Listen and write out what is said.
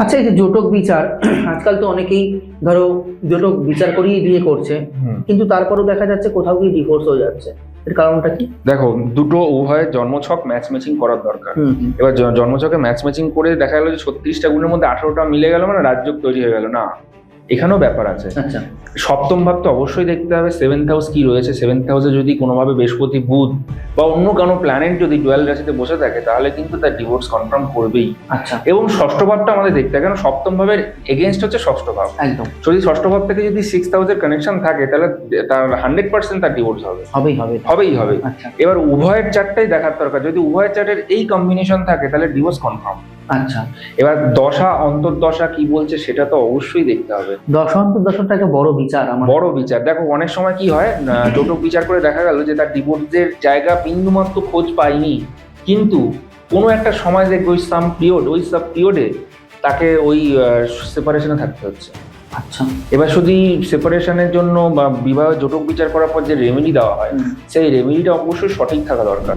আচ্ছা, এই যে জটক বিচার, আজকাল তো অনেকেই ধরো জটক বিচার করেই বিয়ে করছে, কিন্তু তারপরও দেখা যাচ্ছে কোথাও গিয়ে ডিভোর্স হয়ে যাচ্ছে। এর কারণটা কি? দেখো, দুটো উভয়ের জন্মছক ম্যাচ ম্যাচিং করার দরকার। হুম। এবার জন্মছকে ম্যাচ ম্যাচিং করে দেখা গেল যে 36টা গুণের মধ্যে 18টা মিলে গেল, মানে রাজযোগ তৈরি হয়ে গেল না, এখানেও ব্যাপার আছে। আচ্ছা। সপ্তম ভাব তো অবশ্যই দেখতে হবে, সেভেন্থ হাউস কি রয়েছে। সেভেন্থ হাউসে যদি কোনোভাবে বৃহস্পতি, বুধ বা অন্য কোনো প্ল্যানেট যদি ডুয়াল রাশিতে বসে থাকে, তাহলে কিন্তু তার ডিভোর্স কনফার্ম করবেই। আচ্ছা। এবং ষষ্ঠ ভাবটা আমাদের দেখতে হবে, কারণ সপ্তম ভাবের এগেনস্ট হচ্ছে ষষ্ঠ ভাব। একদম। যদি ষষ্ঠ ভাব থেকে যদি 6th হাউসের কানেকশন থাকে, তাহলে তার 100% তার ডিভোর্স হবে। হবেই হবে। আচ্ছা। এবার উভয়ের চারটাই দেখার দরকার, যদি উভয়ের চার্টের এই কম্বিনেশন থাকে তাহলে ডিভোর্স কনফার্ম। আচ্ছা। এবার দশা অন্তর্দশা কি বলছে সেটা তো অবশ্যই দেখতে হবে। দশান্তর্দশাটা একটা বড় বিচার আমার। বড় বিচার। দেখো, অনেক সময় কি হয়, জটক বিচার করে দেখা গেল যে তার ডিভোর্সের জায়গা বিন্দুমাত্র খোঁজ পায়নি, কিন্তু কোনো একটা সময় দেখবে ওই সাব পিরিয়ডে তাকে ওই সেপারেশনে থাকতে হচ্ছে। আচ্ছা। এবার যদি সেপারেশনের জন্য বা বিবাহ জটক বিচার করার পর যে রেমেডি দেওয়া হয়, সেই রেমেডিটা অবশ্যই সঠিক থাকা দরকার।